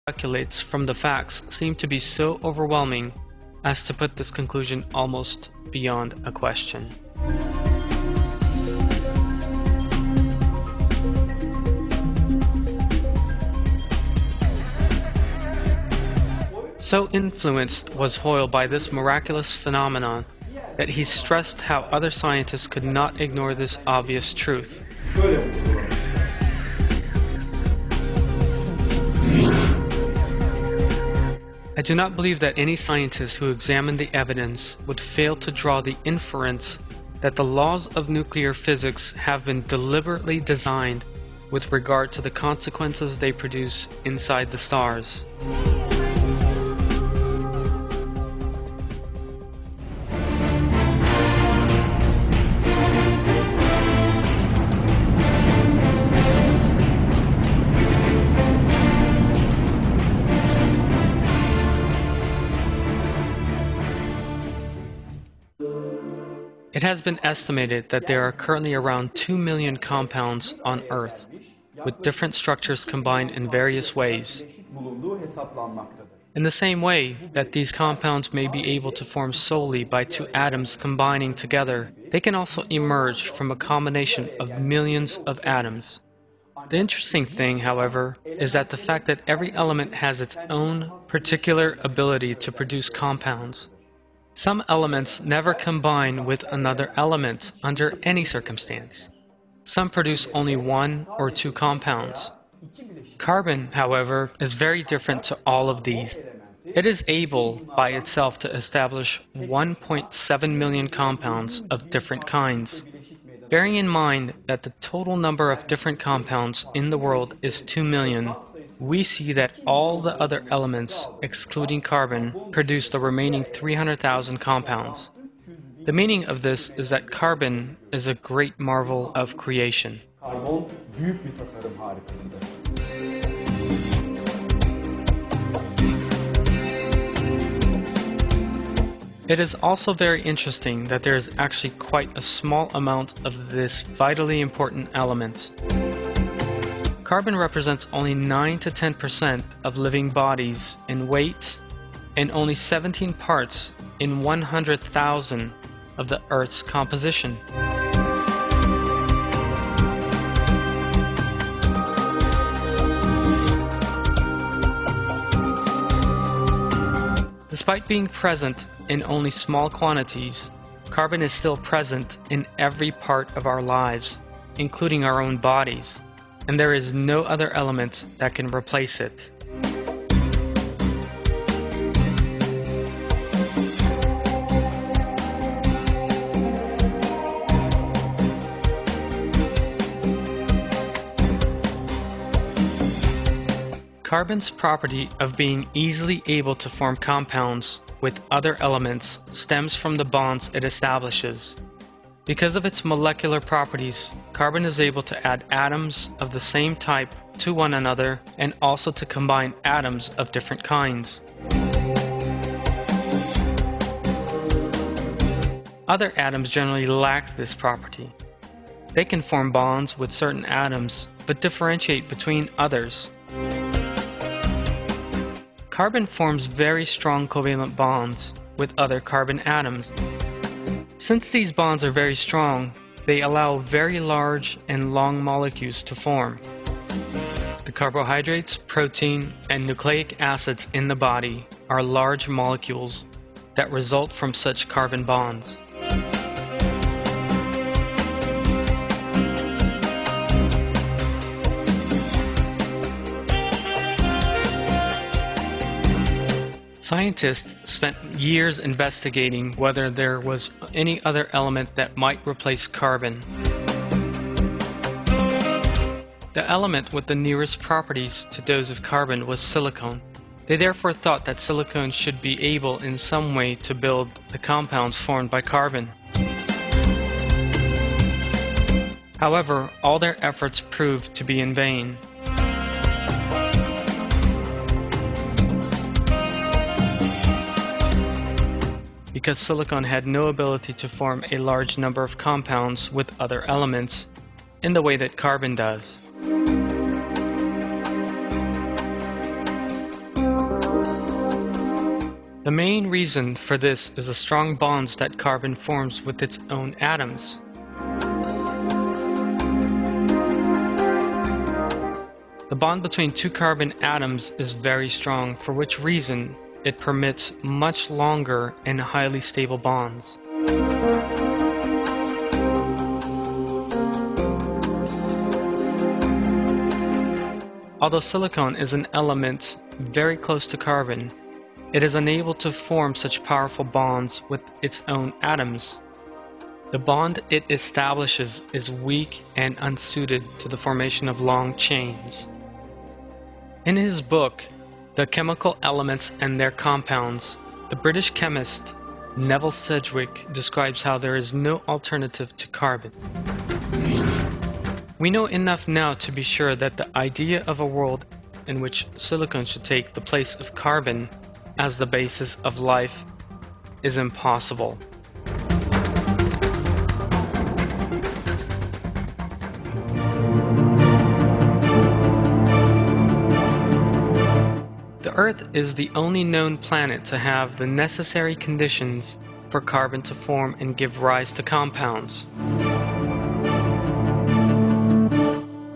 speculates from the facts seem to be so overwhelming as to put this conclusion almost beyond a question. So influenced was Hoyle by this miraculous phenomenon that he stressed how other scientists could not ignore this obvious truth. I do not believe that any scientist who examined the evidence would fail to draw the inference that the laws of nuclear physics have been deliberately designed with regard to the consequences they produce inside the stars. It has been estimated that there are currently around 2 million compounds on Earth, with different structures combined in various ways. In the same way that these compounds may be able to form solely by two atoms combining together, they can also emerge from a combination of millions of atoms. The interesting thing, however, is that the fact that every element has its own particular ability to produce compounds. Some elements never combine with another element under any circumstance. Some produce only one or two compounds. Carbon, however, is very different to all of these. It is able, by itself, to establish 1.7 million compounds of different kinds. Bearing in mind that the total number of different compounds in the world is 2 million, we see that all the other elements, excluding carbon, produce the remaining 300,000 compounds. The meaning of this is that carbon is a great marvel of creation. It is also very interesting that there is actually quite a small amount of this vitally important element. Carbon represents only 9 to 10% of living bodies in weight and only 17 parts in 100,000 of the Earth's composition. Despite being present in only small quantities, carbon is still present in every part of our lives, including our own bodies. And there is no other element that can replace it. Carbon's property of being easily able to form compounds with other elements stems from the bonds it establishes. Because of its molecular properties, carbon is able to add atoms of the same type to one another and also to combine atoms of different kinds. Other atoms generally lack this property. They can form bonds with certain atoms, but differentiate between others. Carbon forms very strong covalent bonds with other carbon atoms. Since these bonds are very strong, they allow very large and long molecules to form. The carbohydrates, protein, and nucleic acids in the body are large molecules that result from such carbon bonds. Scientists spent years investigating whether there was any other element that might replace carbon. The element with the nearest properties to those of carbon was silicon. They therefore thought that silicon should be able in some way to build the compounds formed by carbon. However, all their efforts proved to be in vain. Because silicon had no ability to form a large number of compounds with other elements in the way that carbon does. The main reason for this is the strong bonds that carbon forms with its own atoms. The bond between two carbon atoms is very strong, for which reason it permits much longer and highly stable bonds. Although silicon is an element very close to carbon, it is unable to form such powerful bonds with its own atoms. The bond it establishes is weak and unsuited to the formation of long chains. In his book, The Chemical Elements and Their Compounds, the British chemist Neville Sedgwick describes how there is no alternative to carbon. We know enough now to be sure that the idea of a world in which silicon should take the place of carbon as the basis of life is impossible. The Earth is the only known planet to have the necessary conditions for carbon to form and give rise to compounds.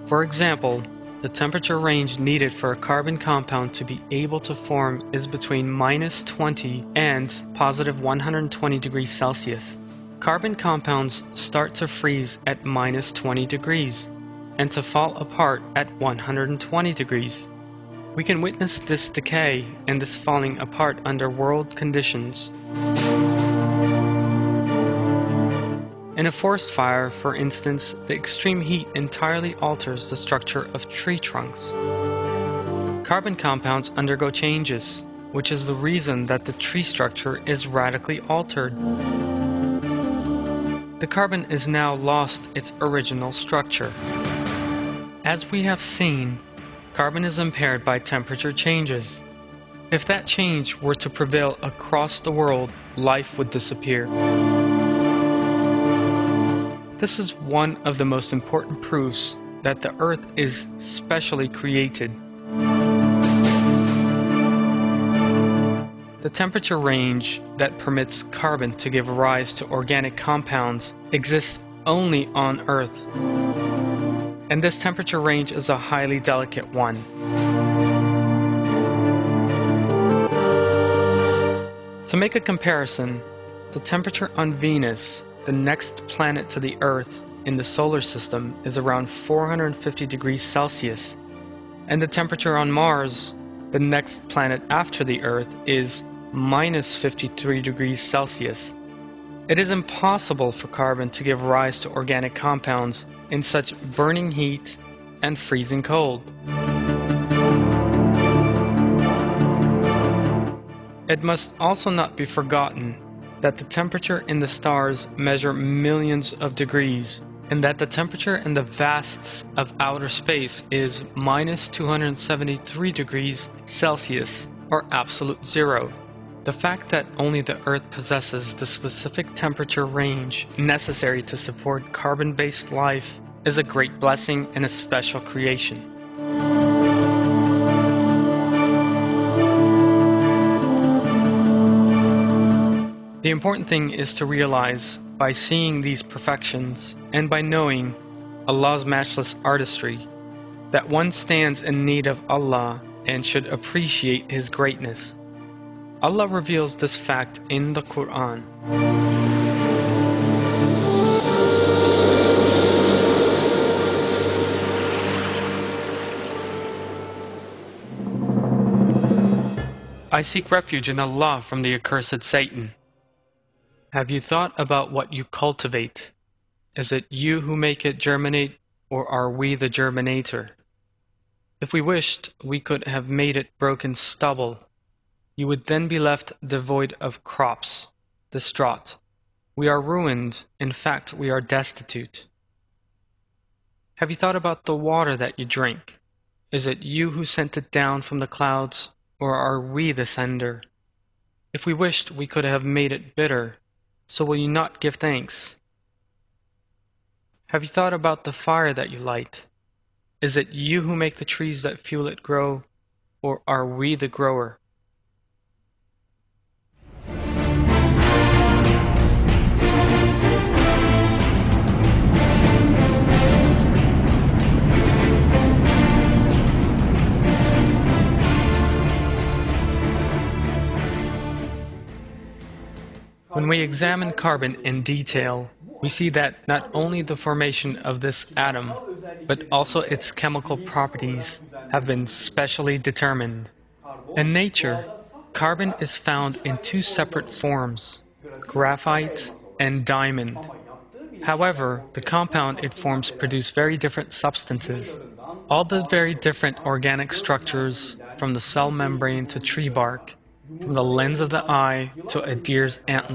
For example, the temperature range needed for a carbon compound to be able to form is between -20 and +120 degrees Celsius. Carbon compounds start to freeze at -20 degrees and to fall apart at 120 degrees. We can witness this decay and this falling apart under world conditions. In a forest fire, for instance, the extreme heat entirely alters the structure of tree trunks. Carbon compounds undergo changes, which is the reason that the tree structure is radically altered. The carbon is now lost its original structure. As we have seen, carbon is impaired by temperature changes. If that change were to prevail across the world, life would disappear. This is one of the most important proofs that the Earth is specially created. The temperature range that permits carbon to give rise to organic compounds exists only on Earth. And this temperature range is a highly delicate one. To make a comparison, the temperature on Venus, the next planet to the Earth in the solar system, is around 450 degrees Celsius, and the temperature on Mars, the next planet after the Earth, is -53 degrees Celsius. It is impossible for carbon to give rise to organic compounds in such burning heat and freezing cold. It must also not be forgotten that the temperature in the stars measure millions of degrees, and that the temperature in the vasts of outer space is -273 degrees Celsius, or absolute zero. The fact that only the Earth possesses the specific temperature range necessary to support carbon-based life is a great blessing and a special creation. The important thing is to realize, by seeing these perfections and by knowing Allah's matchless artistry, that one stands in need of Allah and should appreciate His greatness. Allah reveals this fact in the Quran. I seek refuge in Allah from the accursed Satan. Have you thought about what you cultivate? Is it you who make it germinate, or are we the germinator? If we wished, we could have made it broken stubble. You would then be left devoid of crops, distraught. We are ruined, in fact, we are destitute. Have you thought about the water that you drink? Is it you who sent it down from the clouds, or are we the sender? If we wished, we could have made it bitter. So will you not give thanks? Have you thought about the fire that you light? Is it you who make the trees that fuel it grow, or are we the grower? When we examine carbon in detail, we see that not only the formation of this atom, but also its chemical properties have been specially determined. In nature, carbon is found in two separate forms, graphite and diamond. However, the compound it forms produce very different substances. All the very different organic structures, from the cell membrane to tree bark, from the lens of the eye to a deer's antler.